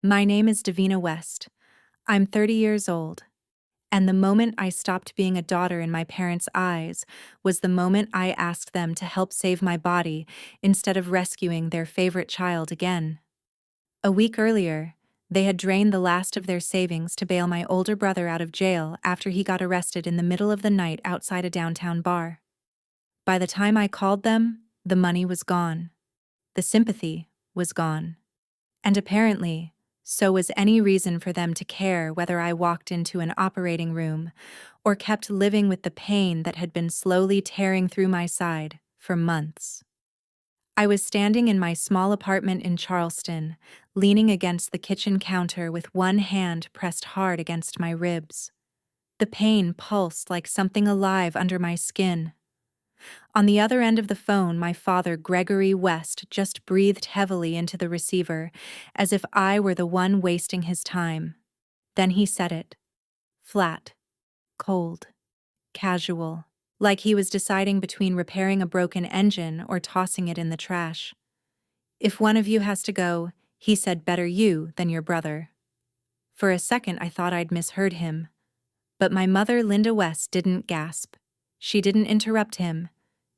My name is Davina West. I'm 30 years old. And the moment I stopped being a daughter in my parents' eyes was the moment I asked them to help save my body instead of rescuing their favorite child again. A week earlier, they had drained the last of their savings to bail my older brother out of jail after he got arrested in the middle of the night outside a downtown bar. By the time I called them, the money was gone. The sympathy was gone. And apparently, so was any reason for them to care whether I walked into an operating room or kept living with the pain that had been slowly tearing through my side for months. I was standing in my small apartment in Charleston, leaning against the kitchen counter with one hand pressed hard against my ribs. The pain pulsed like something alive under my skin. On the other end of the phone, my father, Gregory West, just breathed heavily into the receiver, as if I were the one wasting his time. Then he said it. Flat. Cold. Casual. Like he was deciding between repairing a broken engine or tossing it in the trash. If one of you has to go, he said, better you than your brother. For a second I thought I'd misheard him. But my mother, Linda West, didn't gasp. She didn't interrupt him.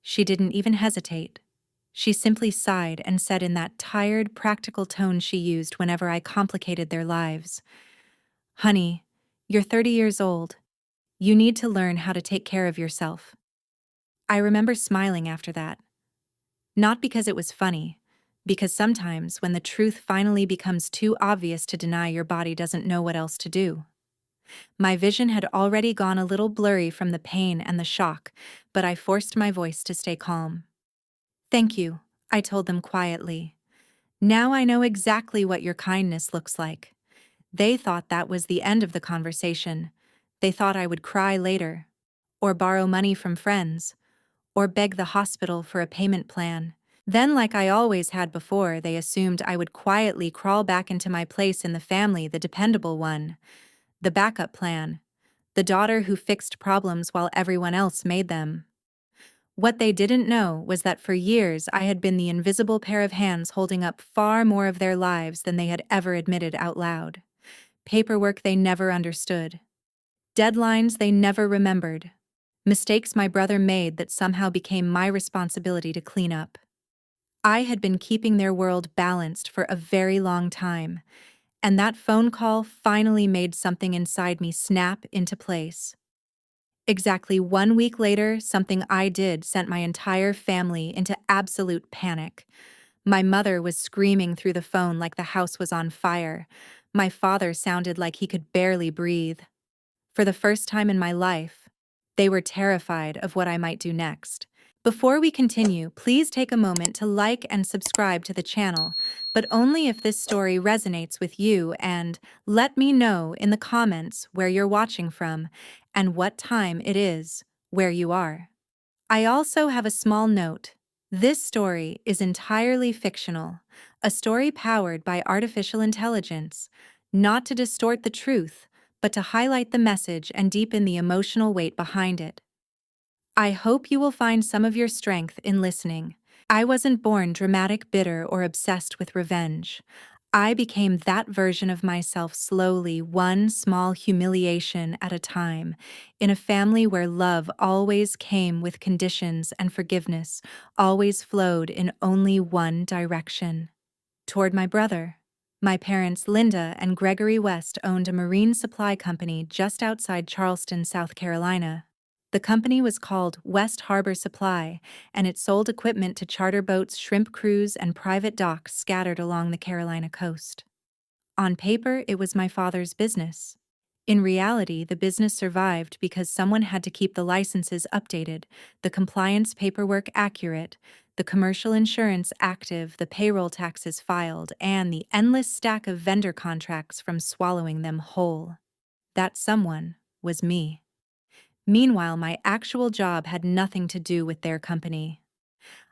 She didn't even hesitate. She simply sighed and said in that tired, practical tone she used whenever I complicated their lives, "Honey, you're 30 years old. You need to learn how to take care of yourself." I remember smiling after that. Not because it was funny, because sometimes when the truth finally becomes too obvious to deny, your body doesn't know what else to do. My vision had already gone a little blurry from the pain and the shock, but I forced my voice to stay calm. "Thank you," I told them quietly. "Now I know exactly what your kindness looks like." They thought that was the end of the conversation. They thought I would cry later, or borrow money from friends, or beg the hospital for a payment plan. Then, like I always had before, they assumed I would quietly crawl back into my place in the family, the dependable one, the backup plan, the daughter who fixed problems while everyone else made them. What they didn't know was that for years I had been the invisible pair of hands holding up far more of their lives than they had ever admitted out loud. Paperwork they never understood. Deadlines they never remembered. Mistakes my brother made that somehow became my responsibility to clean up. I had been keeping their world balanced for a very long time, and that phone call finally made something inside me snap into place. Exactly 1 week later, something I did sent my entire family into absolute panic. My mother was screaming through the phone like the house was on fire. My father sounded like he could barely breathe. For the first time in my life, they were terrified of what I might do next. Before we continue, please take a moment to like and subscribe to the channel, but only if this story resonates with you, and let me know in the comments where you're watching from and what time it is where you are. I also have a small note. This story is entirely fictional, a story powered by artificial intelligence, not to distort the truth, but to highlight the message and deepen the emotional weight behind it. I hope you will find some of your strength in listening. I wasn't born dramatic, bitter, or obsessed with revenge. I became that version of myself slowly, one small humiliation at a time, in a family where love always came with conditions and forgiveness always flowed in only one direction: toward my brother. My parents, Linda and Gregory West, owned a marine supply company just outside Charleston, South Carolina. The company was called West Harbor Supply, and it sold equipment to charter boats, shrimp crews, and private docks scattered along the Carolina coast. On paper, it was my father's business. In reality, the business survived because someone had to keep the licenses updated, the compliance paperwork accurate, the commercial insurance active, the payroll taxes filed, and the endless stack of vendor contracts from swallowing them whole. That someone was me. Meanwhile, my actual job had nothing to do with their company.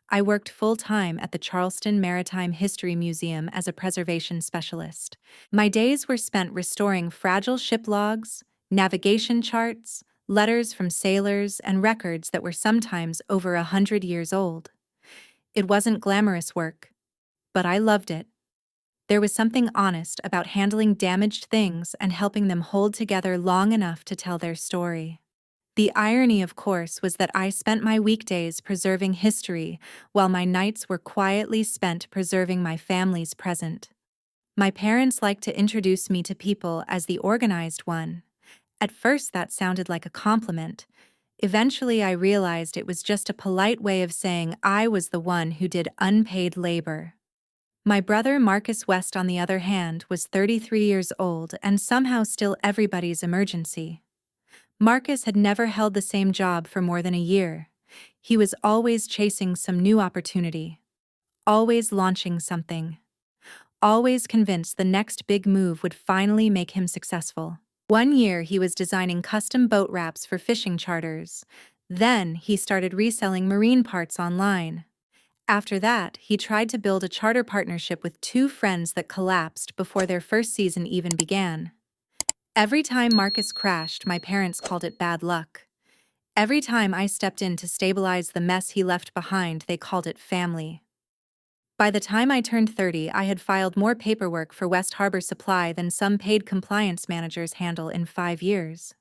I worked full-time at the Charleston Maritime History Museum as a preservation specialist. My days were spent restoring fragile ship logs, navigation charts, letters from sailors, and records that were sometimes over 100 years old. It wasn't glamorous work, but I loved it. There was something honest about handling damaged things and helping them hold together long enough to tell their story. The irony, of course, was that I spent my weekdays preserving history while my nights were quietly spent preserving my family's present. My parents liked to introduce me to people as the organized one. At first, that sounded like a compliment. Eventually, I realized it was just a polite way of saying I was the one who did unpaid labor. My brother Marcus West, on the other hand, was 33 years old and somehow still everybody's emergency. Marcus had never held the same job for more than a year. He was always chasing some new opportunity, always launching something, always convinced the next big move would finally make him successful. One year he was designing custom boat wraps for fishing charters. Then he started reselling marine parts online. After that, he tried to build a charter partnership with two friends that collapsed before their first season even began. Every time Marcus crashed, my parents called it bad luck. Every time I stepped in to stabilize the mess he left behind, they called it family. By the time I turned 30, I had filed more paperwork for West Harbor Supply than some paid compliance managers handle in 5 years.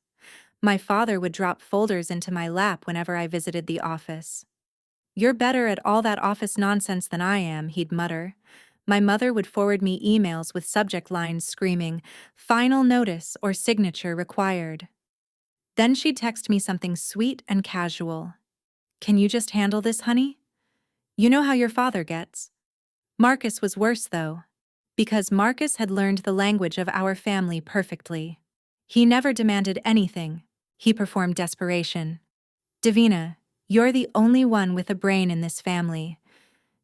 My father would drop folders into my lap whenever I visited the office. "You're better at all that office nonsense than I am," he'd mutter. My mother would forward me emails with subject lines screaming, "Final notice" or "Signature required." Then she'd text me something sweet and casual. "Can you just handle this, honey? You know how your father gets." Marcus was worse, though, because Marcus had learned the language of our family perfectly. He never demanded anything. He performed desperation. "Davina, you're the only one with a brain in this family.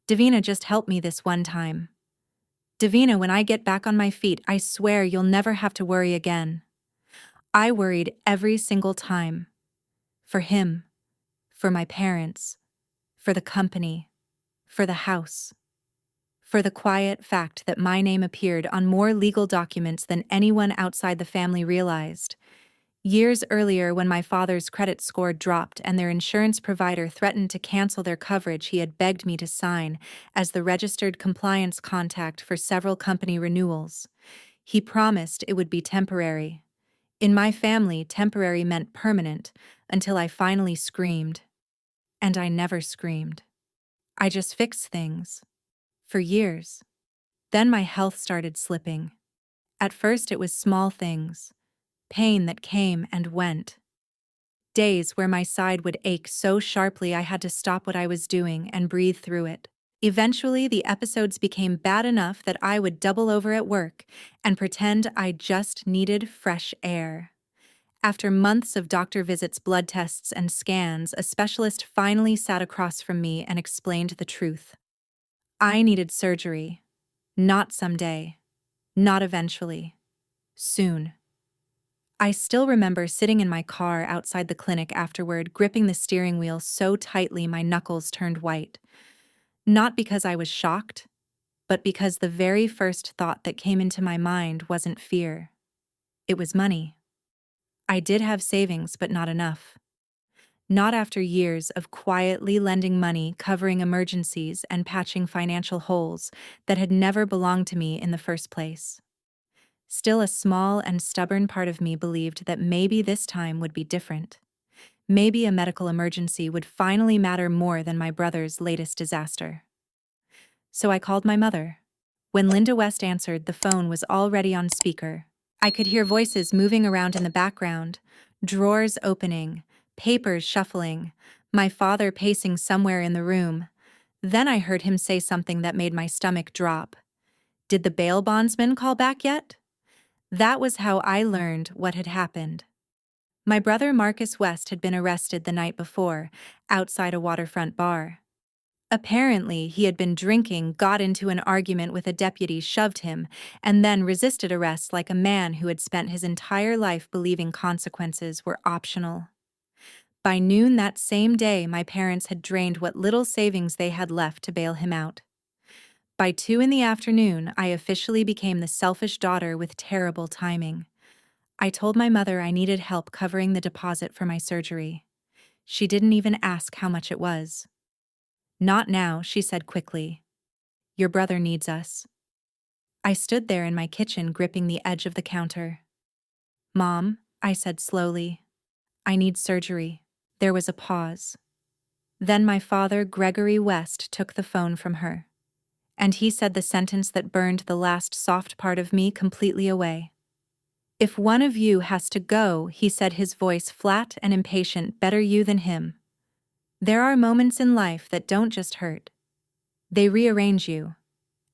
Davina, just help me this one time. Davina, when I get back on my feet, I swear you'll never have to worry again." I worried every single time. For him, for my parents, for the company, for the house, for the quiet fact that my name appeared on more legal documents than anyone outside the family realized. Years earlier, when my father's credit score dropped and their insurance provider threatened to cancel their coverage, he had begged me to sign as the registered compliance contact for several company renewals. He promised it would be temporary. In my family, temporary meant permanent, until I finally screamed. And I never screamed. I just fixed things. For years. Then my health started slipping. At first it was small things. Pain that came and went. Days where my side would ache so sharply I had to stop what I was doing and breathe through it. Eventually, the episodes became bad enough that I would double over at work and pretend I just needed fresh air. After months of doctor visits, blood tests, and scans, a specialist finally sat across from me and explained the truth. I needed surgery. Not someday. Not eventually. Soon. I still remember sitting in my car outside the clinic afterward, gripping the steering wheel so tightly my knuckles turned white. Not because I was shocked, but because the very first thought that came into my mind wasn't fear. It was money. I did have savings, but not enough. Not after years of quietly lending money, covering emergencies, and patching financial holes that had never belonged to me in the first place. Still, a small and stubborn part of me believed that maybe this time would be different. Maybe a medical emergency would finally matter more than my brother's latest disaster. So I called my mother. When Linda West answered, the phone was already on speaker. I could hear voices moving around in the background, drawers opening, papers shuffling, my father pacing somewhere in the room. Then I heard him say something that made my stomach drop. "Did the bail bondsman call back yet?" That was how I learned what had happened. My brother Marcus West had been arrested the night before, outside a waterfront bar. Apparently, he had been drinking, got into an argument with a deputy, shoved him, and then resisted arrest like a man who had spent his entire life believing consequences were optional. By noon that same day, my parents had drained what little savings they had left to bail him out. By 2 in the afternoon, I officially became the selfish daughter with terrible timing. I told my mother I needed help covering the deposit for my surgery. She didn't even ask how much it was. "Not now," she said quickly. "Your brother needs us." I stood there in my kitchen gripping the edge of the counter. "Mom," I said slowly, "I need surgery." There was a pause. Then my father, Gregory West, took the phone from her. And he said the sentence that burned the last soft part of me completely away. "If one of you has to go," he said, his voice flat and impatient, "better you than him. There are moments in life that don't just hurt. They rearrange you."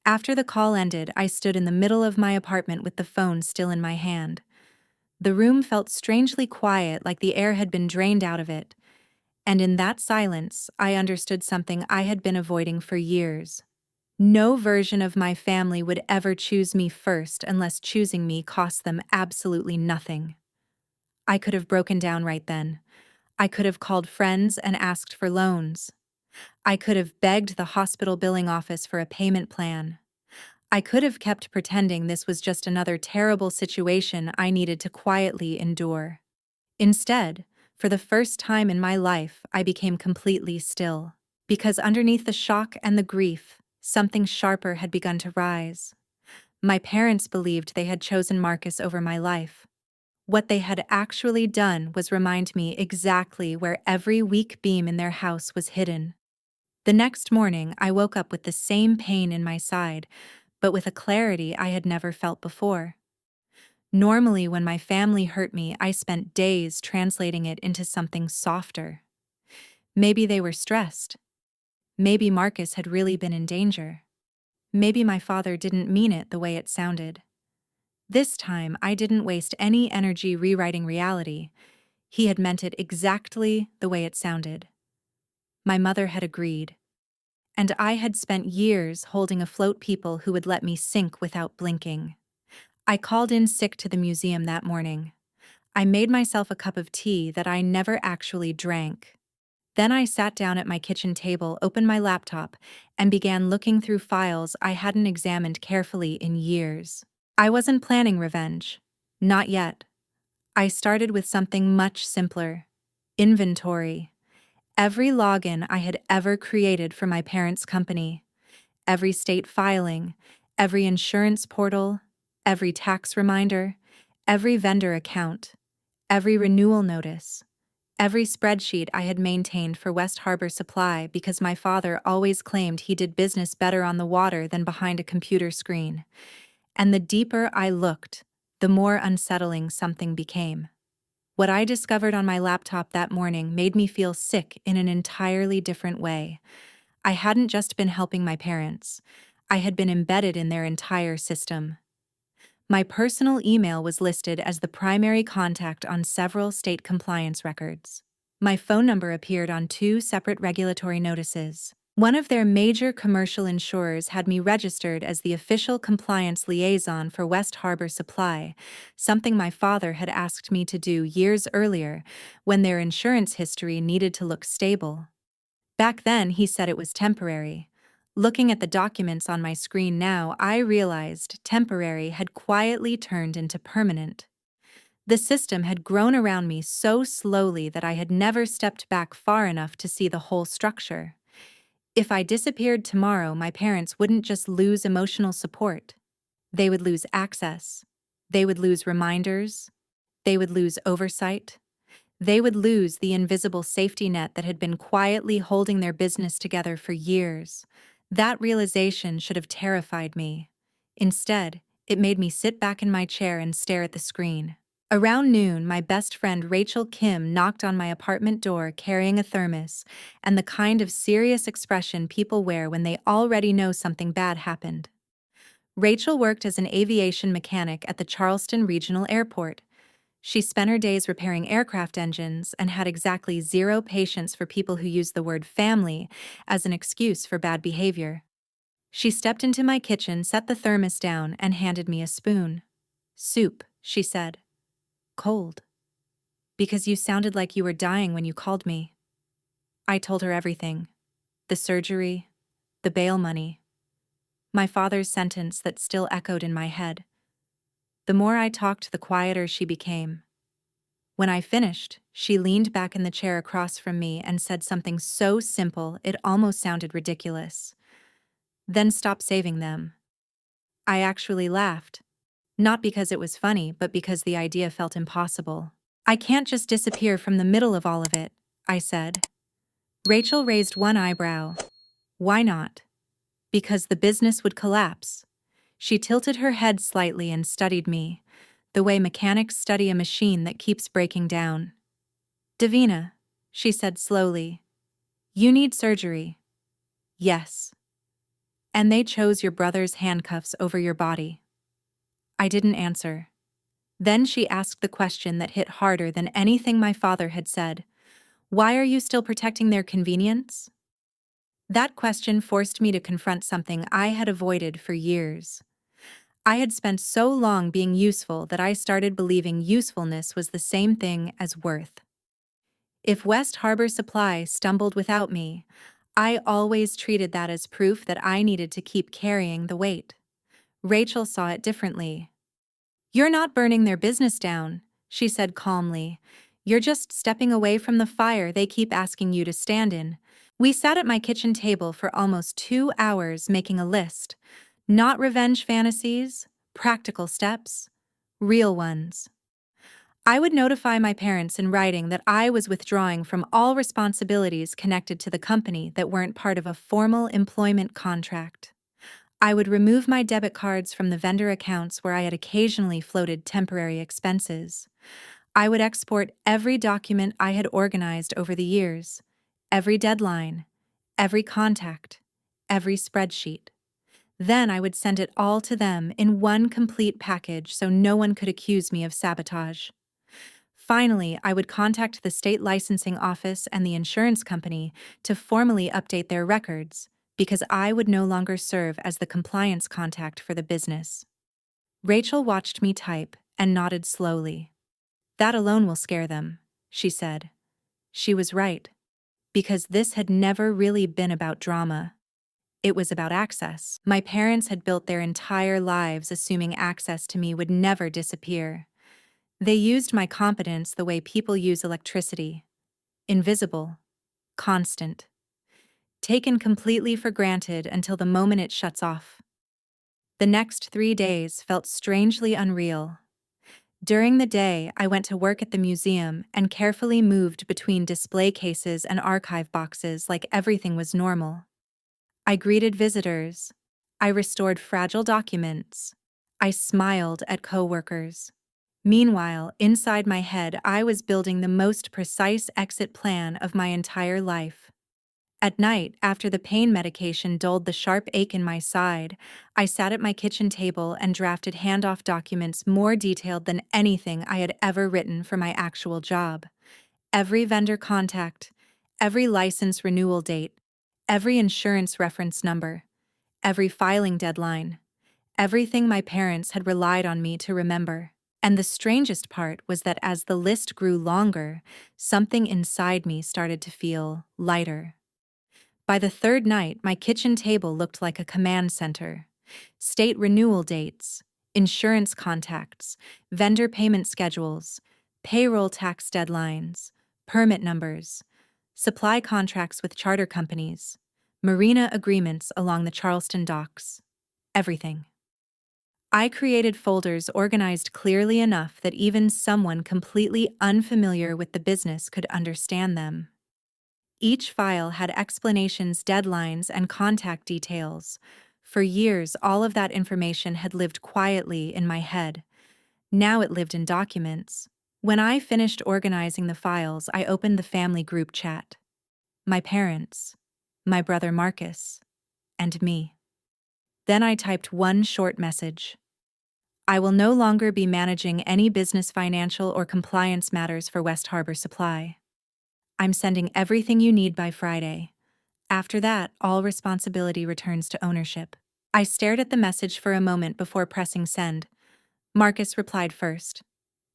After the call ended, I stood in the middle of my apartment with the phone still in my hand. The room felt strangely quiet, like the air had been drained out of it. And in that silence, I understood something I had been avoiding for years. No version of my family would ever choose me first unless choosing me cost them absolutely nothing. I could have broken down right then. I could have called friends and asked for loans. I could have begged the hospital billing office for a payment plan. I could have kept pretending this was just another terrible situation I needed to quietly endure. Instead, for the first time in my life, I became completely still. Because underneath the shock and the grief, something sharper had begun to rise. My parents believed they had chosen Marcus over my life. What they had actually done was remind me exactly where every weak beam in their house was hidden. The next morning, I woke up with the same pain in my side, but with a clarity I had never felt before. Normally, when my family hurt me, I spent days translating it into something softer. Maybe they were stressed. Maybe Marcus had really been in danger. Maybe my father didn't mean it the way it sounded. This time, I didn't waste any energy rewriting reality. He had meant it exactly the way it sounded. My mother had agreed. And I had spent years holding afloat people who would let me sink without blinking. I called in sick to the museum that morning. I made myself a cup of tea that I never actually drank. Then I sat down at my kitchen table, opened my laptop, and began looking through files I hadn't examined carefully in years. I wasn't planning revenge. Not yet. I started with something much simpler. Inventory. Every login I had ever created for my parents' company. Every state filing. Every insurance portal. Every tax reminder. Every vendor account. Every renewal notice. Every spreadsheet I had maintained for West Harbor Supply because my father always claimed he did business better on the water than behind a computer screen. And the deeper I looked, the more unsettling something became. What I discovered on my laptop that morning made me feel sick in an entirely different way. I hadn't just been helping my parents. I had been embedded in their entire system. My personal email was listed as the primary contact on several state compliance records. My phone number appeared on 2 separate regulatory notices. One of their major commercial insurers had me registered as the official compliance liaison for West Harbor Supply, something my father had asked me to do years earlier when their insurance history needed to look stable. Back then, he said it was temporary. Looking at the documents on my screen now, I realized temporary had quietly turned into permanent. The system had grown around me so slowly that I had never stepped back far enough to see the whole structure. If I disappeared tomorrow, my parents wouldn't just lose emotional support. They would lose access. They would lose reminders. They would lose oversight. They would lose the invisible safety net that had been quietly holding their business together for years. That realization should have terrified me. Instead, it made me sit back in my chair and stare at the screen. Around noon, my best friend Rachel Kim knocked on my apartment door carrying a thermos and the kind of serious expression people wear when they already know something bad happened. Rachel worked as an aviation mechanic at the Charleston Regional Airport. She spent her days repairing aircraft engines and had exactly zero patience for people who used the word family as an excuse for bad behavior. She stepped into my kitchen, set the thermos down, and handed me a spoon. "Soup," she said. "Cold. Because you sounded like you were dying when you called me." I told her everything. The surgery, the bail money, my father's sentence that still echoed in my head. The more I talked, the quieter she became. When I finished, she leaned back in the chair across from me and said something so simple it almost sounded ridiculous. "Then stop saving them." I actually laughed. Not because it was funny, but because the idea felt impossible. I can't just disappear from the middle of all of it, I said. Rachel raised one eyebrow. Why not? Because the business would collapse. She tilted her head slightly and studied me, the way mechanics study a machine that keeps breaking down. Davina, she said slowly, you need surgery. Yes. And they chose your brother's handcuffs over your body. I didn't answer. Then she asked the question that hit harder than anything my father had said. Why are you still protecting their convenience? That question forced me to confront something I had avoided for years. I had spent so long being useful that I started believing usefulness was the same thing as worth. If West Harbor Supply stumbled without me, I always treated that as proof that I needed to keep carrying the weight. Rachel saw it differently. You're not burning their business down, she said calmly. You're just stepping away from the fire they keep asking you to stand in. We sat at my kitchen table for almost 2 hours making a list. Not revenge fantasies, practical steps, real ones. I would notify my parents in writing that I was withdrawing from all responsibilities connected to the company that weren't part of a formal employment contract. I would remove my debit cards from the vendor accounts where I had occasionally floated temporary expenses. I would export every document I had organized over the years, every deadline, every contact, every spreadsheet. Then I would send it all to them in one complete package so no one could accuse me of sabotage. Finally, I would contact the state licensing office and the insurance company to formally update their records, because I would no longer serve as the compliance contact for the business. Rachel watched me type and nodded slowly. That alone will scare them, she said. She was right, because this had never really been about drama. It was about access. My parents had built their entire lives assuming access to me would never disappear. They used my competence the way people use electricity. Invisible, constant, taken completely for granted until the moment it shuts off. The next 3 days felt strangely unreal. During the day, I went to work at the museum and carefully moved between display cases and archive boxes like everything was normal. I greeted visitors. I restored fragile documents. I smiled at coworkers. Meanwhile, inside my head, I was building the most precise exit plan of my entire life. At night, after the pain medication dulled the sharp ache in my side, I sat at my kitchen table and drafted handoff documents more detailed than anything I had ever written for my actual job. Every vendor contact, every license renewal date, every insurance reference number, every filing deadline, everything my parents had relied on me to remember. And the strangest part was that as the list grew longer, something inside me started to feel lighter. By the third night, my kitchen table looked like a command center. State renewal dates, insurance contacts, vendor payment schedules, payroll tax deadlines, permit numbers, supply contracts with charter companies, marina agreements along the Charleston docks. Everything. I created folders organized clearly enough that even someone completely unfamiliar with the business could understand them. Each file had explanations, deadlines, and contact details. For years, all of that information had lived quietly in my head. Now it lived in documents. When I finished organizing the files, I opened the family group chat. My parents, my brother Marcus, and me. Then I typed one short message. I will no longer be managing any business, financial, or compliance matters for West Harbor Supply. I'm sending everything you need by Friday. After that, all responsibility returns to ownership. I stared at the message for a moment before pressing send. Marcus replied first.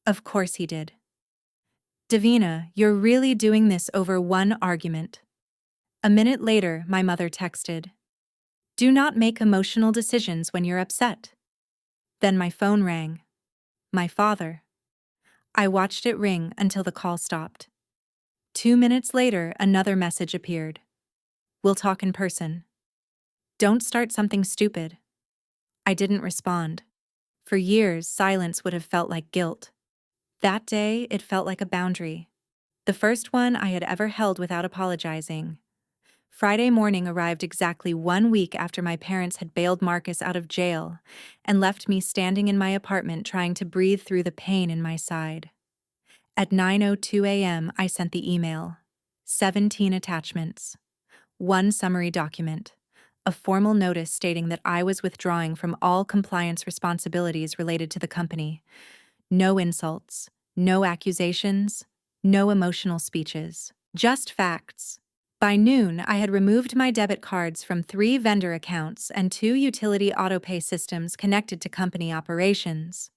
Of course he did. Davina, you're really doing this over one argument. A minute later, my mother texted. Do not make emotional decisions when you're upset. Then my phone rang. My father. I watched it ring until the call stopped. 2 minutes later, another message appeared. We'll talk in person. Don't start something stupid. I didn't respond. For years, silence would have felt like guilt. That day, it felt like a boundary. The first one I had ever held without apologizing. Friday morning arrived exactly 1 week after my parents had bailed Marcus out of jail and left me standing in my apartment trying to breathe through the pain in my side. At 9:02 a.m., I sent the email. 17 attachments. One summary document. A formal notice stating that I was withdrawing from all compliance responsibilities related to the company. No insults, no accusations, no emotional speeches. Just facts. By noon, I had removed my debit cards from 3 vendor accounts and 2 utility autopay systems connected to company operations.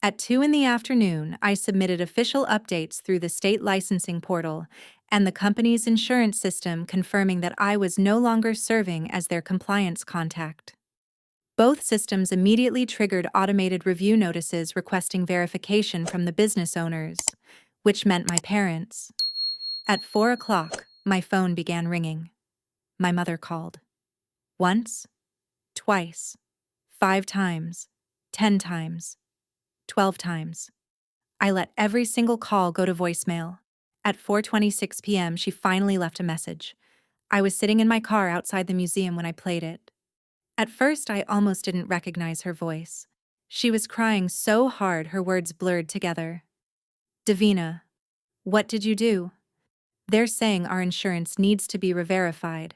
At 2 in the afternoon, I submitted official updates through the state licensing portal and the company's insurance system confirming that I was no longer serving as their compliance contact. Both systems immediately triggered automated review notices requesting verification from the business owners, which meant my parents. At 4 o'clock, my phone began ringing. My mother called. Once, twice, 5 times, 10 times, 12 times. I let every single call go to voicemail. At 4:26 p.m., she finally left a message. I was sitting in my car outside the museum when I played it. At first, I almost didn't recognize her voice. She was crying so hard her words blurred together. Davina, what did you do? They're saying our insurance needs to be re-verified.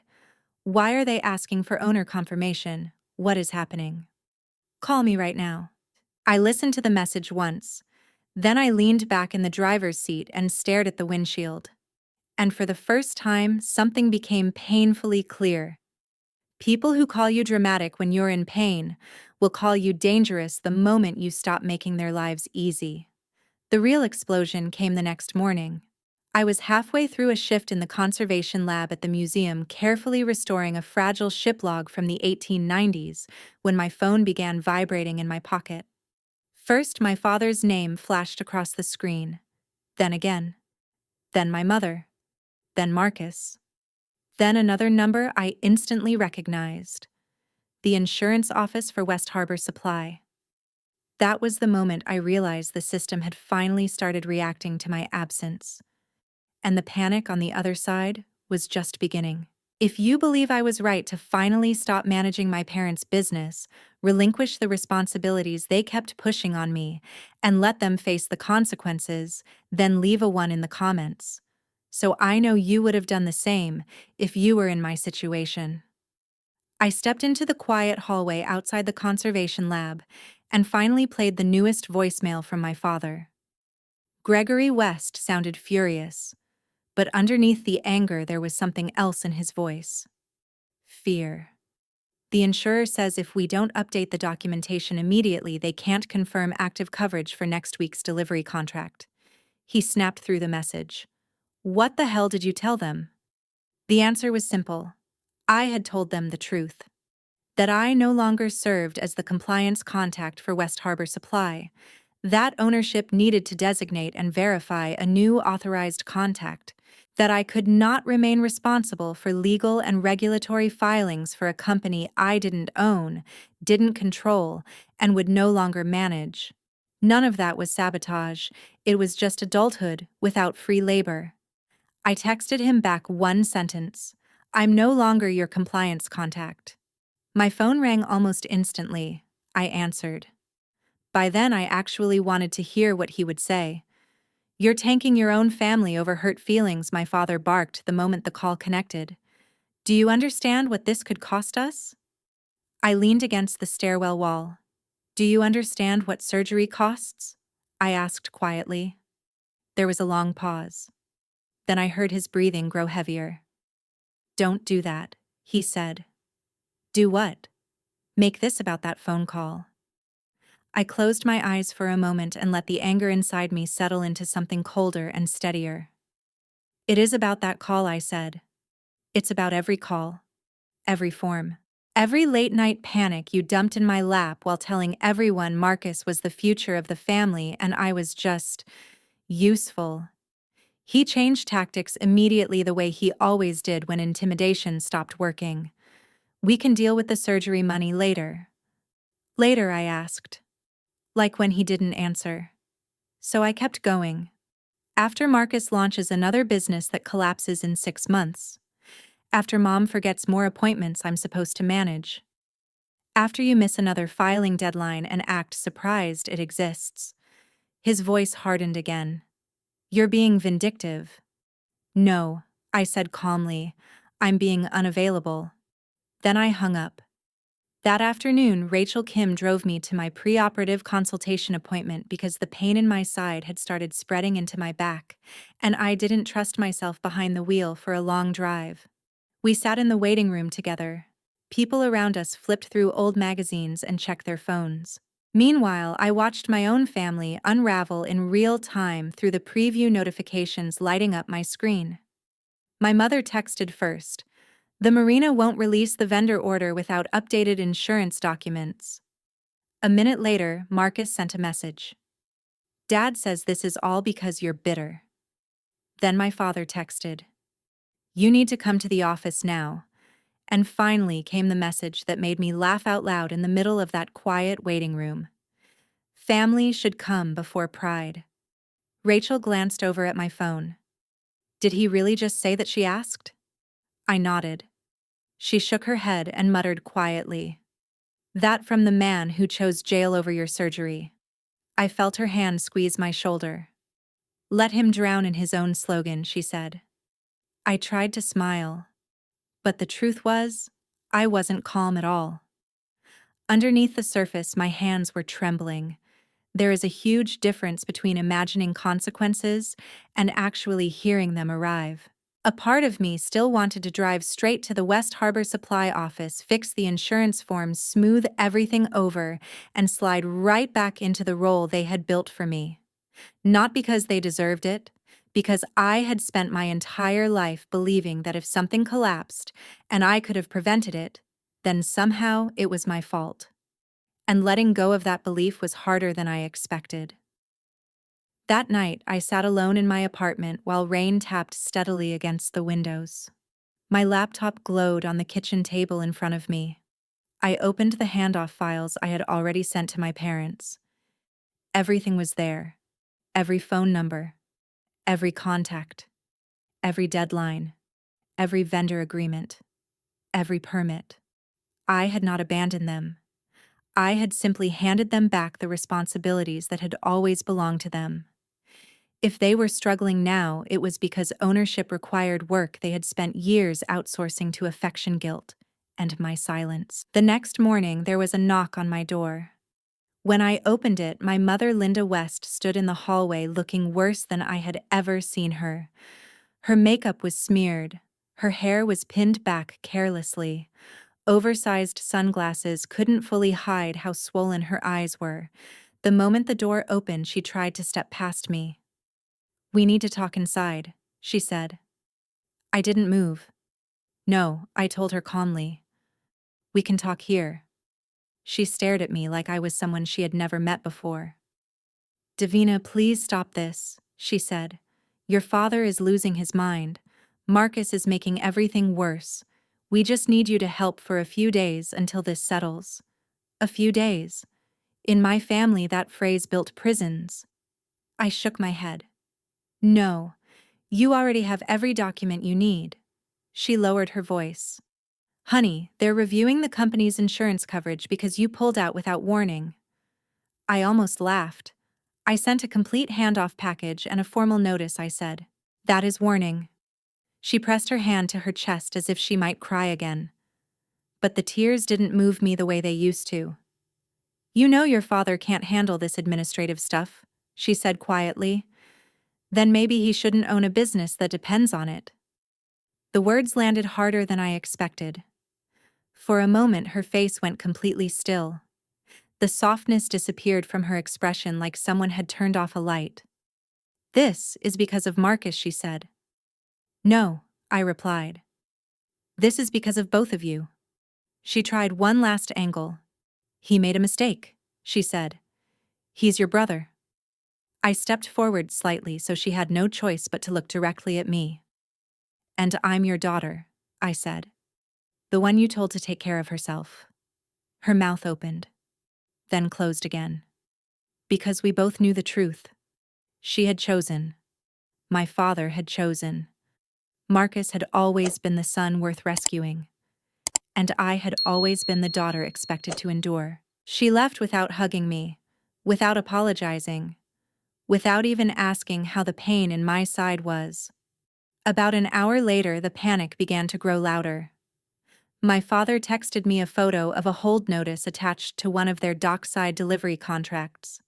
Why are they asking for owner confirmation? What is happening? Call me right now. I listened to the message once. Then I leaned back in the driver's seat and stared at the windshield. And for the first time, something became painfully clear. People who call you dramatic when you're in pain will call you dangerous the moment you stop making their lives easy. The real explosion came the next morning. I was halfway through a shift in the conservation lab at the museum, carefully restoring a fragile ship log from the 1890s, when my phone began vibrating in my pocket. First, my father's name flashed across the screen. Then again. Then my mother. Then Marcus. Then another number I instantly recognized. The insurance office for West Harbor Supply. That was the moment I realized the system had finally started reacting to my absence. And the panic on the other side was just beginning. If you believe I was right to finally stop managing my parents' business, relinquish the responsibilities they kept pushing on me, and let them face the consequences, then leave a 1 in the comments. So I know you would have done the same if you were in my situation. I stepped into the quiet hallway outside the conservation lab and finally played the newest voicemail from my father. Gregory West sounded furious, but underneath the anger there was something else in his voice. Fear. The insurer says if we don't update the documentation immediately, they can't confirm active coverage for next week's delivery contract. He snapped through the message. What the hell did you tell them? The answer was simple. I had told them the truth. That I no longer served as the compliance contact for West Harbor Supply. That ownership needed to designate and verify a new authorized contact. That I could not remain responsible for legal and regulatory filings for a company I didn't own, didn't control, and would no longer manage. None of that was sabotage. It was just adulthood without free labor. I texted him back one sentence. I'm no longer your compliance contact. My phone rang almost instantly. I answered. By then, I actually wanted to hear what he would say. You're tanking your own family over hurt feelings, my father barked the moment the call connected. Do you understand what this could cost us? I leaned against the stairwell wall. Do you understand what surgery costs? I asked quietly. There was a long pause. Then I heard his breathing grow heavier. Don't do that, he said. Do what? Make this about that phone call. I closed my eyes for a moment and let the anger inside me settle into something colder and steadier. It is about that call, I said. It's about every call, every form, every late-night panic you dumped in my lap while telling everyone Marcus was the future of the family and I was just useful. He changed tactics immediately the way he always did when intimidation stopped working. We can deal with the surgery money later. Later, I asked, like when he didn't answer. So I kept going. After Marcus launches another business that collapses in 6 months. After Mom forgets more appointments I'm supposed to manage. After you miss another filing deadline and act surprised it exists. His voice hardened again. You're being vindictive. No, I said calmly. I'm being unavailable. Then I hung up. That afternoon, Rachel Kim drove me to my preoperative consultation appointment because the pain in my side had started spreading into my back, and I didn't trust myself behind the wheel for a long drive. We sat in the waiting room together. People around us flipped through old magazines and checked their phones. Meanwhile, I watched my own family unravel in real time through the preview notifications lighting up my screen. My mother texted first. The marina won't release the vendor order without updated insurance documents. A minute later, Marcus sent a message. Dad says this is all because you're bitter. Then my father texted. You need to come to the office now. And finally came the message that made me laugh out loud in the middle of that quiet waiting room. Family should come before pride. Rachel glanced over at my phone. Did he really just say that, she asked? I nodded. She shook her head and muttered quietly. That from the man who chose jail over your surgery. I felt her hand squeeze my shoulder. Let him drown in his own slogan, she said. I tried to smile. But the truth was, I wasn't calm at all. Underneath the surface, my hands were trembling. There is a huge difference between imagining consequences and actually hearing them arrive. A part of me still wanted to drive straight to the West Harbor Supply office, fix the insurance forms, smooth everything over, and slide right back into the role they had built for me. Not because they deserved it, because I had spent my entire life believing that if something collapsed, and I could have prevented it, then somehow it was my fault. And letting go of that belief was harder than I expected. That night, I sat alone in my apartment while rain tapped steadily against the windows. My laptop glowed on the kitchen table in front of me. I opened the handoff files I had already sent to my parents. Everything was there. Every phone number. Every contact. Every deadline. Every vendor agreement. Every permit. I had not abandoned them. I had simply handed them back the responsibilities that had always belonged to them. If they were struggling now, it was because ownership required work they had spent years outsourcing to affection guilt, and my silence. The next morning, there was a knock on my door. When I opened it, my mother, Linda West, stood in the hallway looking worse than I had ever seen her. Her makeup was smeared. Her hair was pinned back carelessly. Oversized sunglasses couldn't fully hide how swollen her eyes were. The moment the door opened, she tried to step past me. We need to talk inside, she said. I didn't move. No, I told her calmly. We can talk here. She stared at me like I was someone she had never met before. Davina, please stop this, she said. Your father is losing his mind. Marcus is making everything worse. We just need you to help for a few days until this settles. A few days. In my family, that phrase built prisons. I shook my head. No, you already have every document you need. She lowered her voice. Honey, they're reviewing the company's insurance coverage because you pulled out without warning. I almost laughed. I sent a complete handoff package and a formal notice, I said. That is warning. She pressed her hand to her chest as if she might cry again. But the tears didn't move me the way they used to. You know your father can't handle this administrative stuff, she said quietly. Then maybe he shouldn't own a business that depends on it. The words landed harder than I expected. For a moment, her face went completely still. The softness disappeared from her expression like someone had turned off a light. This is because of Marcus, she said. No, I replied. This is because of both of you. She tried one last angle. He made a mistake, she said. He's your brother. I stepped forward slightly so she had no choice but to look directly at me. And I'm your daughter, I said. The one you told to take care of herself. Her mouth opened. then closed again. Because we both knew the truth. She had chosen. My father had chosen. Marcus had always been the son worth rescuing. And I had always been the daughter expected to endure. She left without hugging me, without apologizing, without even asking how the pain in my side was. About an hour later, the panic began to grow louder. My father texted me a photo of a hold notice attached to one of their dockside delivery contracts.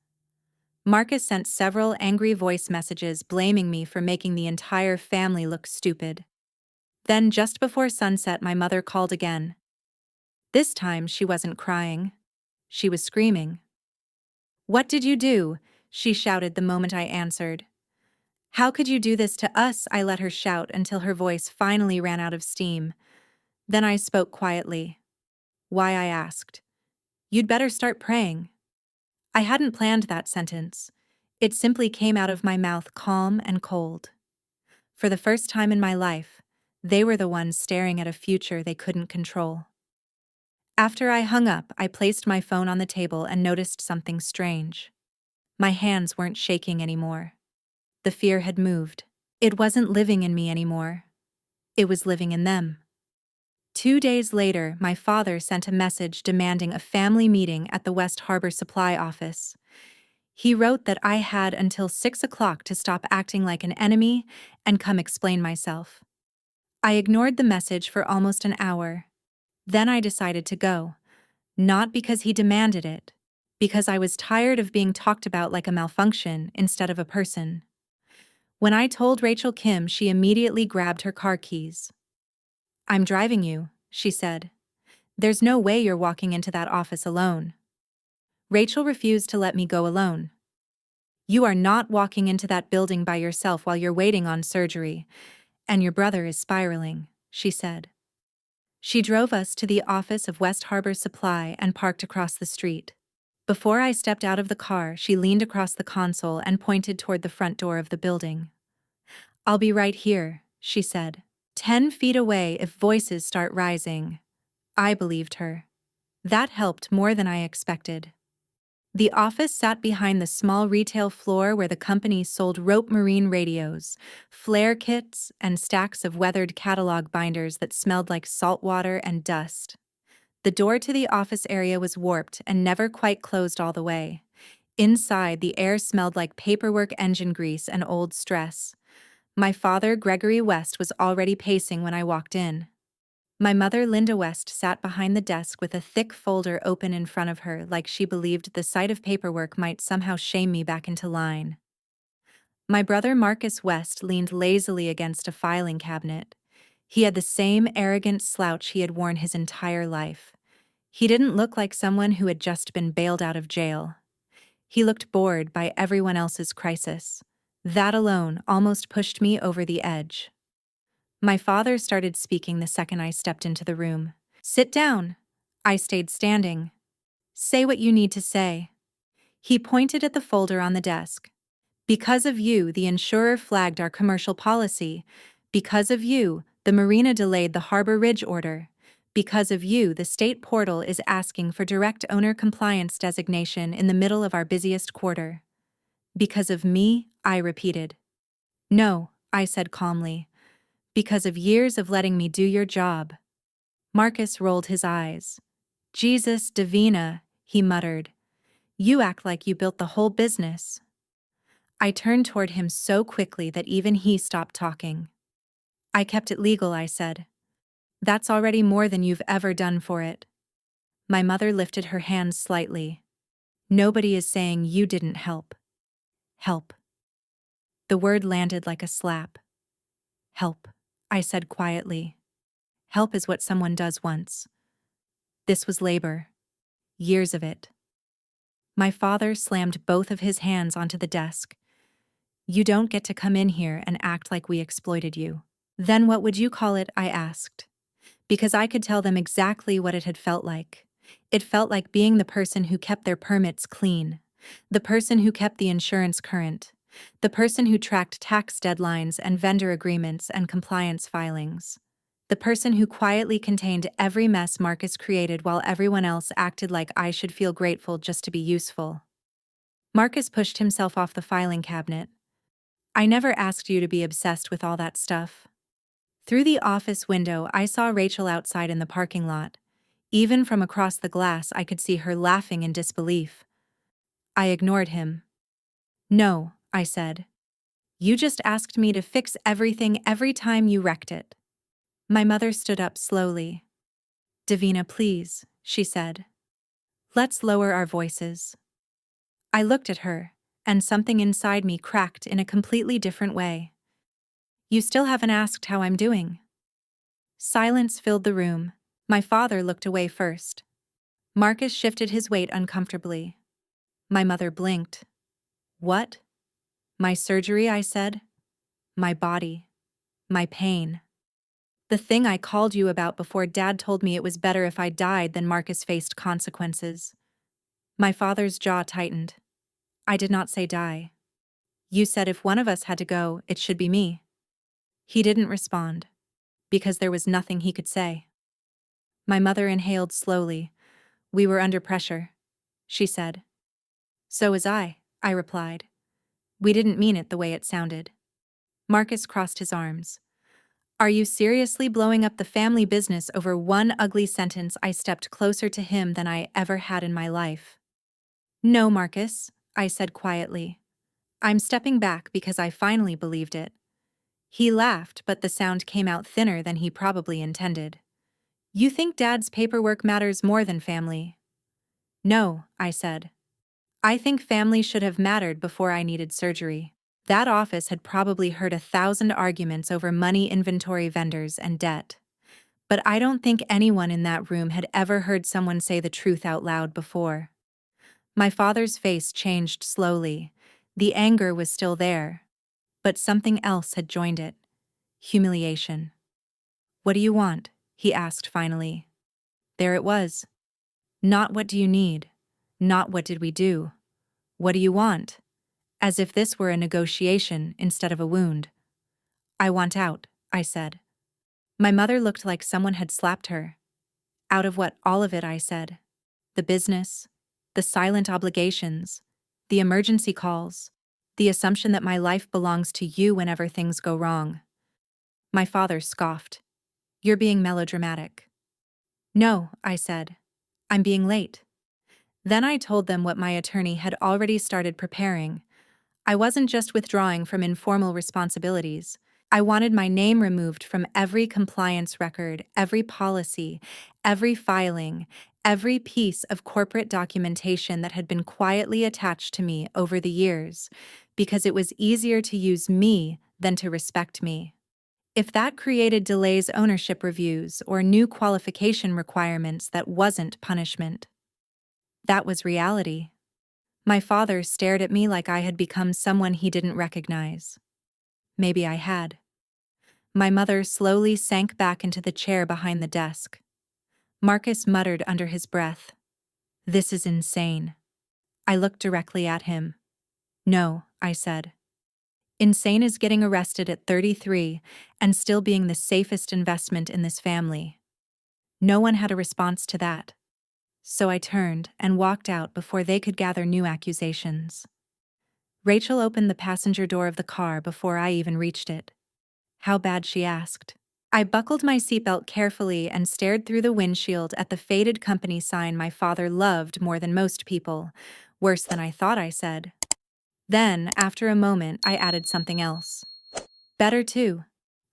Marcus sent several angry voice messages blaming me for making the entire family look stupid. Then, just before sunset, my mother called again. This time, she wasn't crying. She was screaming. "What did you do?" she shouted the moment I answered. "How could you do this to us?" I let her shout until her voice finally ran out of steam. Then I spoke quietly. "Why?" I asked. "You'd better start praying." I hadn't planned that sentence. It simply came out of my mouth calm and cold. For the first time in my life, they were the ones staring at a future they couldn't control. After I hung up, I placed my phone on the table and noticed something strange. My hands weren't shaking anymore. The fear had moved. It wasn't living in me anymore. It was living in them. 2 days later, my father sent a message demanding a family meeting at the West Harbor Supply office. He wrote that I had until 6 o'clock to stop acting like an enemy and come explain myself. I ignored the message for almost an hour. Then I decided to go. Not because he demanded it, because I was tired of being talked about like a malfunction instead of a person. When I told Rachel Kim, she immediately grabbed her car keys. "I'm driving you," she said. "There's no way you're walking into that office alone." Rachel refused to let me go alone. "You are not walking into that building by yourself while you're waiting on surgery, and your brother is spiraling," she said. She drove us to the office of West Harbor Supply and parked across the street. Before I stepped out of the car, she leaned across the console and pointed toward the front door of the building. "I'll be right here," she said. 10 feet away if voices start rising." I believed her. That helped more than I expected. The office sat behind the small retail floor where the company sold rope marine radios, flare kits, and stacks of weathered catalog binders that smelled like salt water and dust. The door to the office area was warped and never quite closed all the way. Inside, the air smelled like paperwork, engine grease, and old stress. My father, Gregory West, was already pacing when I walked in. My mother, Linda West, sat behind the desk with a thick folder open in front of her, like she believed the sight of paperwork might somehow shame me back into line. My brother, Marcus West, leaned lazily against a filing cabinet. He had the same arrogant slouch he had worn his entire life. He didn't look like someone who had just been bailed out of jail. He looked bored by everyone else's crisis. That alone almost pushed me over the edge. My father started speaking the second I stepped into the room. "Sit down." I stayed standing. "Say what you need to say." He pointed at the folder on the desk. "Because of you, the insurer flagged our commercial policy. Because of you, the marina delayed the Harbor Ridge order. Because of you, the state portal is asking for direct owner compliance designation in the middle of our busiest quarter." "Because of me?" I repeated. "No," I said calmly. "Because of years of letting me do your job." Marcus rolled his eyes. "Jesus Divina," he muttered. "You act like you built the whole business." I turned toward him so quickly that even he stopped talking. "I kept it legal," I said. "That's already more than you've ever done for it." My mother lifted her hands slightly. "Nobody is saying you didn't help." "Help." The word landed like a slap. "Help," I said quietly. "Help is what someone does once. This was labor. Years of it." My father slammed both of his hands onto the desk. "You don't get to come in here and act like we exploited you." "Then what would you call it?" I asked. Because I could tell them exactly what it had felt like. It felt like being the person who kept their permits clean, the person who kept the insurance current, the person who tracked tax deadlines and vendor agreements and compliance filings, The person who quietly contained every mess Marcus created while everyone else acted like I should feel grateful just to be useful. Marcus pushed himself off the filing cabinet. I never asked you to be obsessed with all that stuff. Through the office window, I saw Rachel outside in the parking lot. Even from across the glass, I could see her laughing in disbelief. I ignored him. No, I said. You just asked me to fix everything every time you wrecked it. My mother stood up slowly. Davina, please, she said. Let's lower our voices. I looked at her, and something inside me cracked in a completely different way. You still haven't asked how I'm doing. Silence filled the room. My father looked away first. Marcus shifted his weight uncomfortably. My mother blinked. What? My surgery, I said. My body. My pain. The thing I called you about before Dad told me it was better if I died than Marcus faced consequences. My father's jaw tightened. I did not say die. You said if one of us had to go, it should be me. He didn't respond, because there was nothing he could say. My mother inhaled slowly. We were under pressure, she said. So was I replied. We didn't mean it the way it sounded. Marcus crossed his arms. Are you seriously blowing up the family business over one ugly sentence? I stepped closer to him than I ever had in my life. No, Marcus, I said quietly. I'm stepping back because I finally believed it. He laughed, but the sound came out thinner than he probably intended. You think Dad's paperwork matters more than family? No, I said. I think family should have mattered before I needed surgery. That office had probably heard 1,000 arguments over money, inventory, vendors, and debt. But I don't think anyone in that room had ever heard someone say the truth out loud before. My father's face changed slowly. The anger was still there, but something else had joined it. Humiliation. What do you want? He asked finally. There it was. Not what do you need? Not what did we do? What do you want? As if this were a negotiation instead of a wound. I want out, I said. My mother looked like someone had slapped her. Out of what? All of it, I said. The business, the silent obligations, the emergency calls, the assumption that my life belongs to you whenever things go wrong. My father scoffed. You're being melodramatic. No, I said. I'm being late. Then I told them what my attorney had already started preparing. I wasn't just withdrawing from informal responsibilities. I wanted my name removed from every compliance record, every policy, every filing, every piece of corporate documentation that had been quietly attached to me over the years, because it was easier to use me than to respect me. If that created delays, ownership reviews, or new qualification requirements, that wasn't punishment. That was reality. My father stared at me like I had become someone he didn't recognize. Maybe I had. My mother slowly sank back into the chair behind the desk. Marcus muttered under his breath. This is insane. I looked directly at him. No, I said. Insane is getting arrested at 33 and still being the safest investment in this family. No one had a response to that. So I turned and walked out before they could gather new accusations. Rachel opened the passenger door of the car before I even reached it. How bad? She asked. I buckled my seatbelt carefully and stared through the windshield at the faded company sign my father loved more than most people. Worse than I thought, I said. Then, after a moment, I added something else. Better too.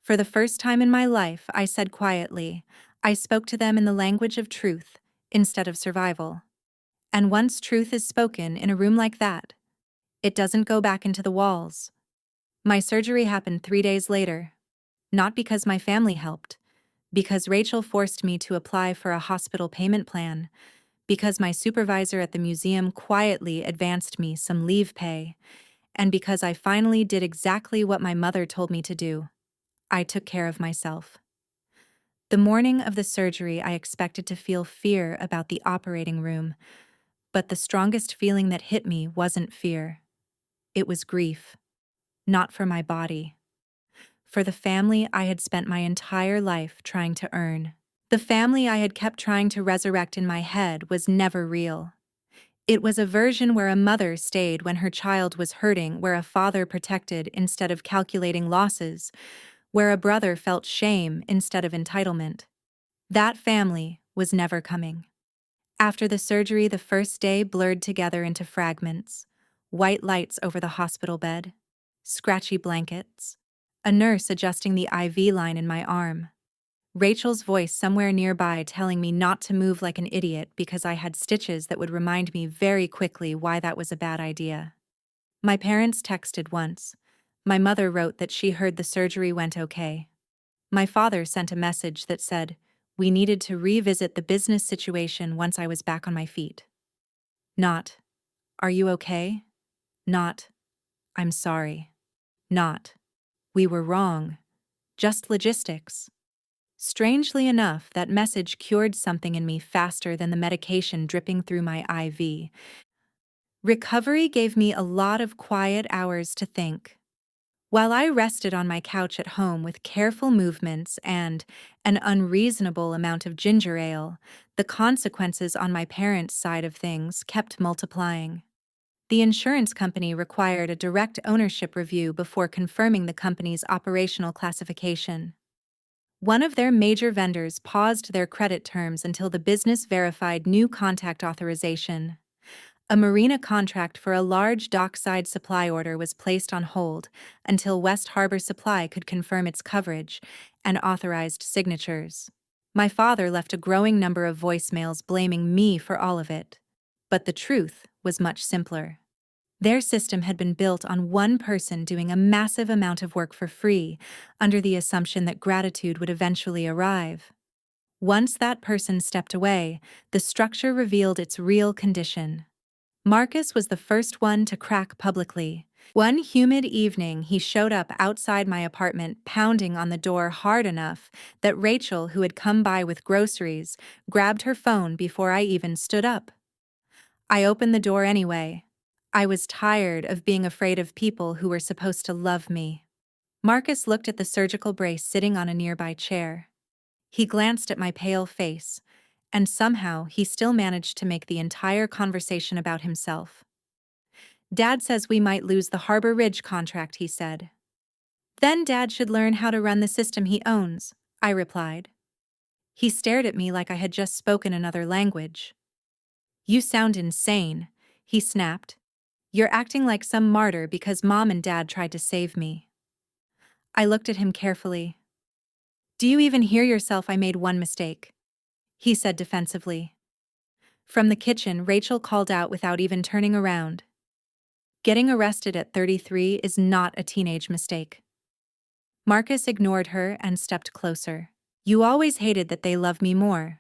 For the first time in my life, I said quietly, I spoke to them in the language of truth, instead of survival. And once truth is spoken in a room like that, it doesn't go back into the walls. My surgery happened 3 days later. Not because my family helped, because Rachel forced me to apply for a hospital payment plan, because my supervisor at the museum quietly advanced me some leave pay, and because I finally did exactly what my mother told me to do. I took care of myself. The morning of the surgery, I expected to feel fear about the operating room, but the strongest feeling that hit me wasn't fear. It was grief. Not for my body. for the family I had spent my entire life trying to earn. The family I had kept trying to resurrect in my head was never real. It was a version where a mother stayed when her child was hurting, where a father protected instead of calculating losses, where a brother felt shame instead of entitlement. That family was never coming. After the surgery, the first day blurred together into fragments: white lights over the hospital bed, scratchy blankets, a nurse adjusting the IV line in my arm, Rachel's voice somewhere nearby telling me not to move like an idiot because I had stitches that would remind me very quickly why that was a bad idea. My parents texted once. My mother wrote that she heard the surgery went okay. My father sent a message that said, we needed to revisit the business situation once I was back on my feet. Not, are you okay? Not, I'm sorry. Not, we were wrong. Just logistics. Strangely enough, that message cured something in me faster than the medication dripping through my IV. Recovery gave me a lot of quiet hours to think. While I rested on my couch at home with careful movements and an unreasonable amount of ginger ale, the consequences on my parents' side of things kept multiplying. The insurance company required a direct ownership review before confirming the company's operational classification. One of their major vendors paused their credit terms until the business verified new contact authorization. A marina contract for a large dockside supply order was placed on hold until West Harbor Supply could confirm its coverage and authorized signatures. My father left a growing number of voicemails blaming me for all of it. But the truth was much simpler. Their system had been built on one person doing a massive amount of work for free, under the assumption that gratitude would eventually arrive. Once that person stepped away, the structure revealed its real condition. Marcus was the first one to crack publicly. One humid evening, he showed up outside my apartment, pounding on the door hard enough that Rachel, who had come by with groceries, grabbed her phone before I even stood up. I opened the door anyway. I was tired of being afraid of people who were supposed to love me. Marcus looked at the surgical brace sitting on a nearby chair. He glanced at my pale face, and somehow he still managed to make the entire conversation about himself. Dad says we might lose the Harbor Ridge contract, he said. Then Dad should learn how to run the system he owns, I replied. He stared at me like I had just spoken another language. You sound insane, he snapped. You're acting like some martyr because Mom and Dad tried to save me. I looked at him carefully. Do you even hear yourself? I made one mistake, he said defensively. From the kitchen, Rachel called out without even turning around. Getting arrested at 33 is not a teenage mistake. Marcus ignored her and stepped closer. You always hated that they love me more.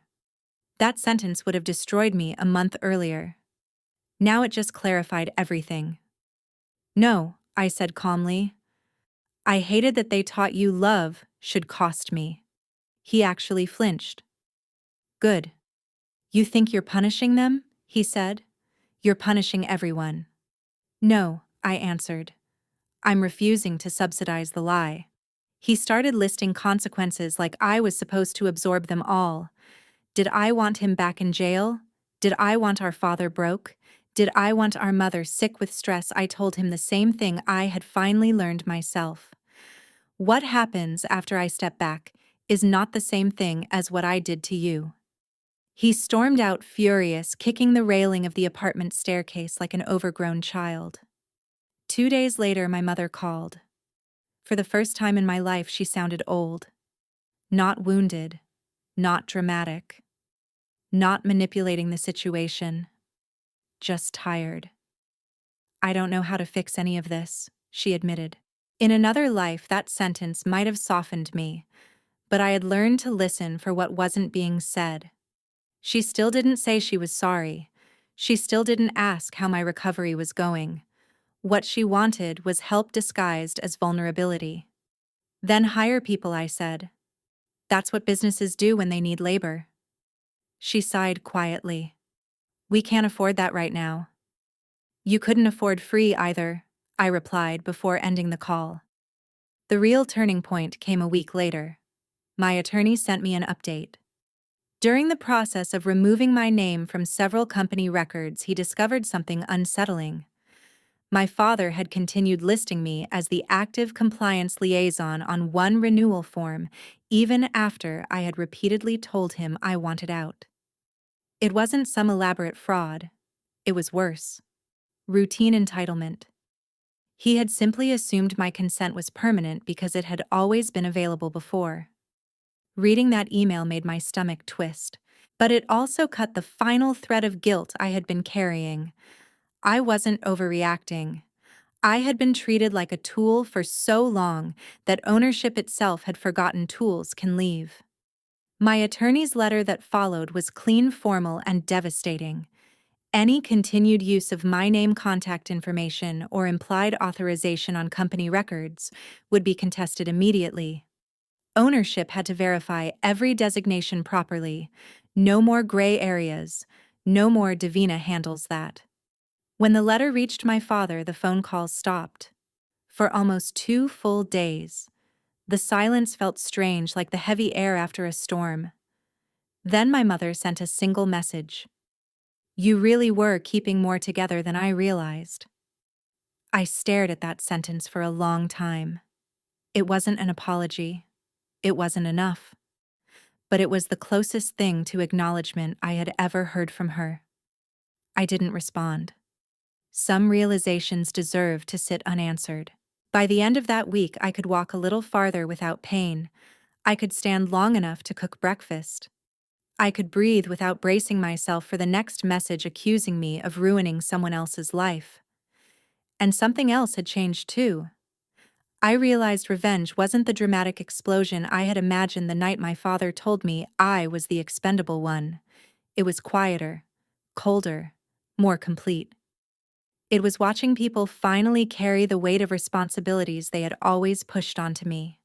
That sentence would have destroyed me a month earlier. Now it just clarified everything. No, I said calmly. I hated that they taught you love should cost me. He actually flinched. Good. You think you're punishing them? He said. You're punishing everyone. No, I answered. I'm refusing to subsidize the lie. He started listing consequences like I was supposed to absorb them all. Did I want him back in jail? Did I want our father broke? Did I want our mother sick with stress? I told him the same thing I had finally learned myself. What happens after I step back is not the same thing as what I did to you. He stormed out furious, kicking the railing of the apartment staircase like an overgrown child. 2 days later, my mother called. For the first time in my life, she sounded old. Not wounded, not dramatic, not manipulating the situation, just tired. I don't know how to fix any of this, she admitted. In another life, that sentence might have softened me, but I had learned to listen for what wasn't being said. She still didn't say she was sorry. She still didn't ask how my recovery was going. What she wanted was help disguised as vulnerability. Then hire people, I said. That's what businesses do when they need labor. She sighed quietly. We can't afford that right now. You couldn't afford free either, I replied before ending the call. The real turning point came a week later. My attorney sent me an update. During the process of removing my name from several company records, he discovered something unsettling. My father had continued listing me as the active compliance liaison on one renewal form, even after I had repeatedly told him I wanted out. It wasn't some elaborate fraud. It was worse. Routine entitlement. He had simply assumed my consent was permanent because it had always been available before. Reading that email made my stomach twist, but it also cut the final thread of guilt I had been carrying. I wasn't overreacting. I had been treated like a tool for so long that ownership itself had forgotten tools can leave. My attorney's letter that followed was clean, formal, and devastating. Any continued use of my name, contact information, or implied authorization on company records would be contested immediately. Ownership had to verify every designation properly. No more gray areas. No more Davina handles that. When the letter reached my father, the phone calls stopped. For almost 2 full days. The silence felt strange, like the heavy air after a storm. Then my mother sent a single message. "You really were keeping more together than I realized." I stared at that sentence for a long time. It wasn't an apology. It wasn't enough. But it was the closest thing to acknowledgement I had ever heard from her. I didn't respond. Some realizations deserve to sit unanswered. By the end of that week, I could walk a little farther without pain. I could stand long enough to cook breakfast. I could breathe without bracing myself for the next message accusing me of ruining someone else's life. And something else had changed too. I realized revenge wasn't the dramatic explosion I had imagined the night my father told me I was the expendable one. It was quieter, colder, more complete. It was watching people finally carry the weight of responsibilities they had always pushed onto me,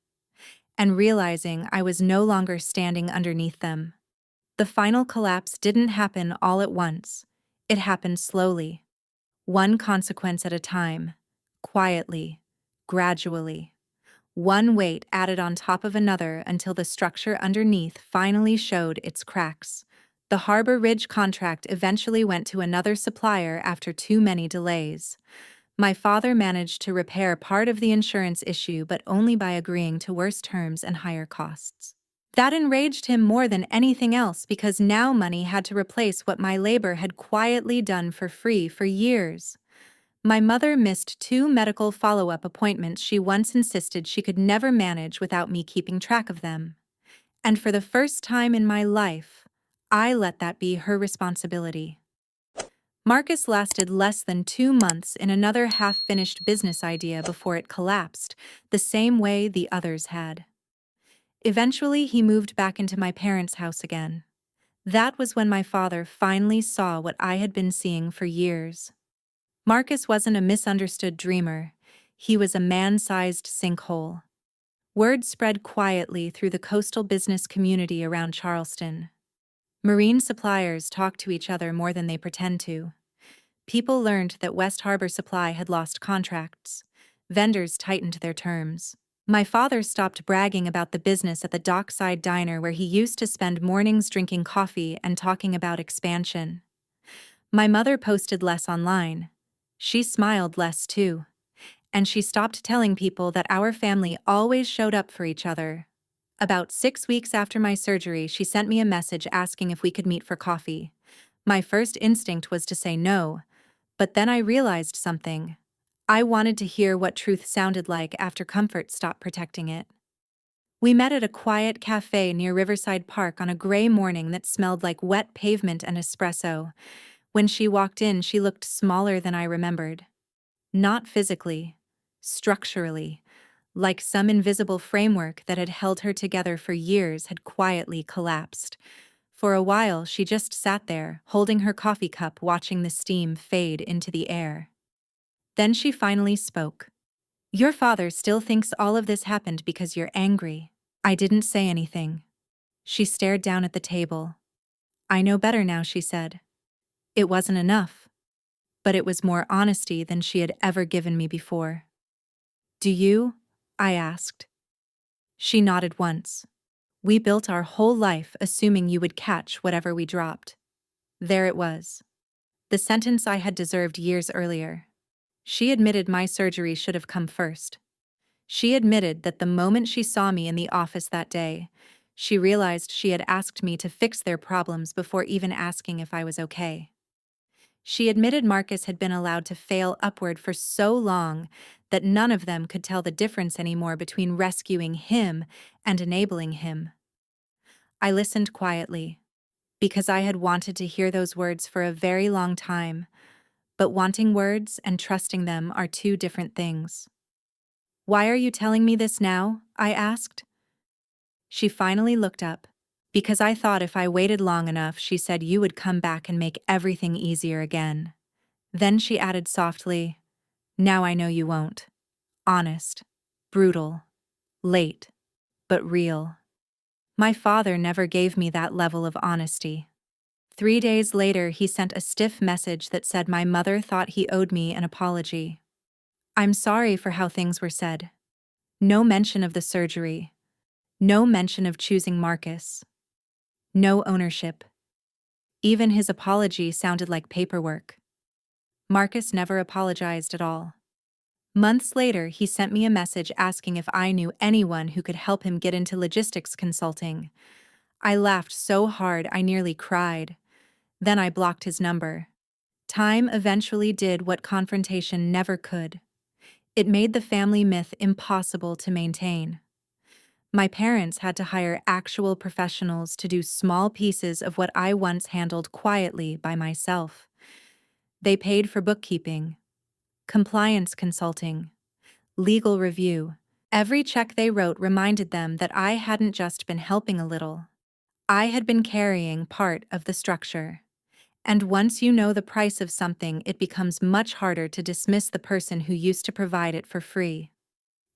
and realizing I was no longer standing underneath them. The final collapse didn't happen all at once. It happened slowly, one consequence at a time, quietly, gradually. One weight added on top of another until the structure underneath finally showed its cracks. The Harbor Ridge contract eventually went to another supplier after too many delays. My father managed to repair part of the insurance issue, but only by agreeing to worse terms and higher costs. That enraged him more than anything else because now money had to replace what my labor had quietly done for free for years. My mother missed 2 medical follow-up appointments she once insisted she could never manage without me keeping track of them. And for the first time in my life, I let that be her responsibility. Marcus lasted less than 2 months in another half-finished business idea before it collapsed, the same way the others had. Eventually, he moved back into my parents' house again. That was when my father finally saw what I had been seeing for years. Marcus wasn't a misunderstood dreamer. He was a man-sized sinkhole. Word spread quietly through the coastal business community around Charleston. Marine suppliers talked to each other more than they pretend to. People learned that West Harbor Supply had lost contracts. Vendors tightened their terms. My father stopped bragging about the business at the dockside diner where he used to spend mornings drinking coffee and talking about expansion. My mother posted less online. She smiled less too. And she stopped telling people that our family always showed up for each other. About 6 weeks after my surgery, she sent me a message asking if we could meet for coffee. My first instinct was to say no, but then I realized something. I wanted to hear what truth sounded like after comfort stopped protecting it. We met at a quiet cafe near Riverside Park on a gray morning that smelled like wet pavement and espresso. When she walked in, she looked smaller than I remembered. Not physically, structurally, like some invisible framework that had held her together for years had quietly collapsed. For a while, she just sat there, holding her coffee cup, watching the steam fade into the air. Then she finally spoke. "Your father still thinks all of this happened because you're angry." I didn't say anything. She stared down at the table. "I know better now," she said. It wasn't enough, but it was more honesty than she had ever given me before. "Do you?" I asked. She nodded once. We built our whole life assuming you would catch whatever we dropped. There it was. The sentence I had deserved years earlier. She admitted my surgery should have come first. She admitted that the moment she saw me in the office that day, she realized she had asked me to fix their problems before even asking if I was okay. She admitted Marcus had been allowed to fail upward for so long that none of them could tell the difference anymore between rescuing him and enabling him. I listened quietly, because I had wanted to hear those words for a very long time, but wanting words and trusting them are two different things. Why are you telling me this now? I asked. She finally looked up. Because I thought if I waited long enough, she said you would come back and make everything easier again. Then she added softly, now I know you won't. Honest, brutal, late, but real. My father never gave me that level of honesty. 3 days later, he sent a stiff message that said my mother thought he owed me an apology. I'm sorry for how things were said. No mention of the surgery. No mention of choosing Marcus. No ownership. Even his apology sounded like paperwork. Marcus never apologized at all. Months later, he sent me a message asking if I knew anyone who could help him get into logistics consulting. I laughed so hard I nearly cried. Then I blocked his number. Time eventually did what confrontation never could. It made the family myth impossible to maintain. My parents had to hire actual professionals to do small pieces of what I once handled quietly by myself. They paid for bookkeeping, compliance consulting, legal review. Every check they wrote reminded them that I hadn't just been helping a little. I had been carrying part of the structure. And once you know the price of something, it becomes much harder to dismiss the person who used to provide it for free.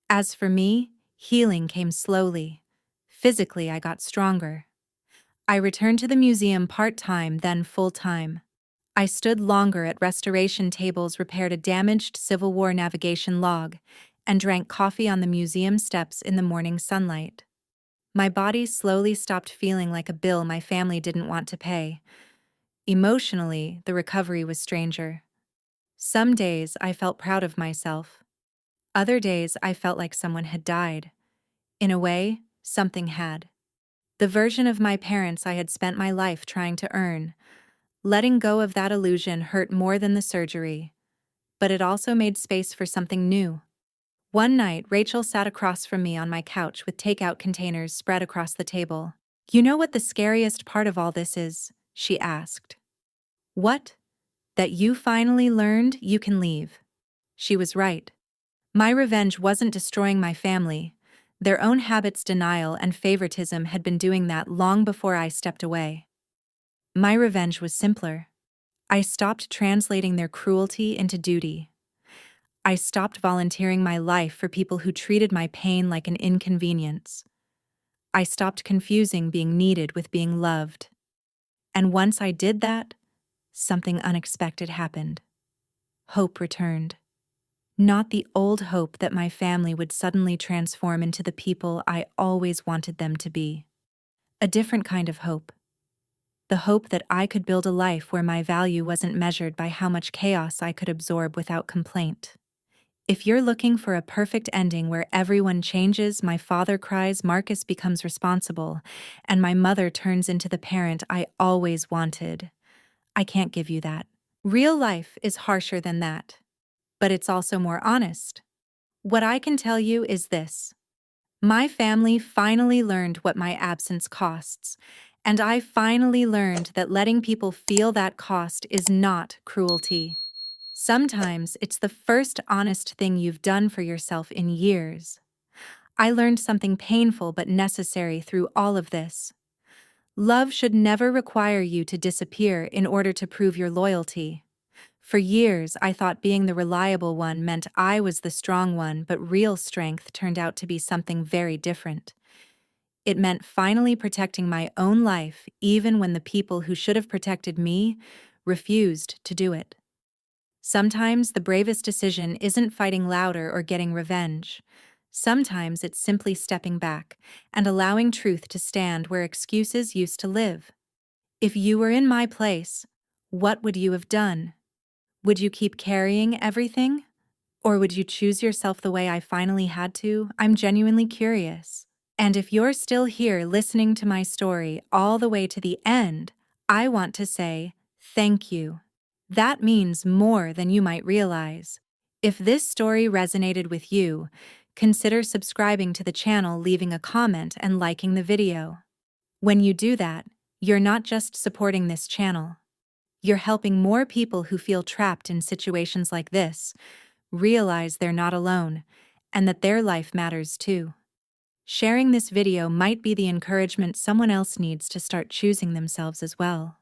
As for me, healing came slowly. Physically, I got stronger. I returned to the museum part-time, then full-time. I stood longer at restoration tables, repaired a damaged Civil War navigation log, and drank coffee on the museum steps in the morning sunlight. My body slowly stopped feeling like a bill my family didn't want to pay. Emotionally, the recovery was stranger. Some days I felt proud of myself. Other days I felt like someone had died. In a way, something had. The version of my parents I had spent my life trying to earn. Letting go of that illusion hurt more than the surgery. But it also made space for something new. One night, Rachel sat across from me on my couch with takeout containers spread across the table. You know what the scariest part of all this is? She asked. What? That you finally learned you can leave. She was right. My revenge wasn't destroying my family. Their own habits, denial, and favoritism had been doing that long before I stepped away. My revenge was simpler. I stopped translating their cruelty into duty. I stopped volunteering my life for people who treated my pain like an inconvenience. I stopped confusing being needed with being loved. And once I did that, something unexpected happened. Hope returned. Not the old hope that my family would suddenly transform into the people I always wanted them to be. A different kind of hope. The hope that I could build a life where my value wasn't measured by how much chaos I could absorb without complaint. If you're looking for a perfect ending where everyone changes, my father cries, Marcus becomes responsible, and my mother turns into the parent I always wanted, I can't give you that. Real life is harsher than that. But it's also more honest. What I can tell you is this. My family finally learned what my absence costs, and I finally learned that letting people feel that cost is not cruelty. Sometimes it's the first honest thing you've done for yourself in years. I learned something painful but necessary through all of this. Love should never require you to disappear in order to prove your loyalty. For years, I thought being the reliable one meant I was the strong one, but real strength turned out to be something very different. It meant finally protecting my own life, even when the people who should have protected me refused to do it. Sometimes the bravest decision isn't fighting louder or getting revenge. Sometimes it's simply stepping back and allowing truth to stand where excuses used to live. If you were in my place, what would you have done? Would you keep carrying everything? Or would you choose yourself the way I finally had to? I'm genuinely curious. And if you're still here listening to my story all the way to the end, I want to say thank you. That means more than you might realize. If this story resonated with you, consider subscribing to the channel, leaving a comment, and liking the video. When you do that, you're not just supporting this channel. You're helping more people who feel trapped in situations like this realize they're not alone and that their life matters too. Sharing this video might be the encouragement someone else needs to start choosing themselves as well.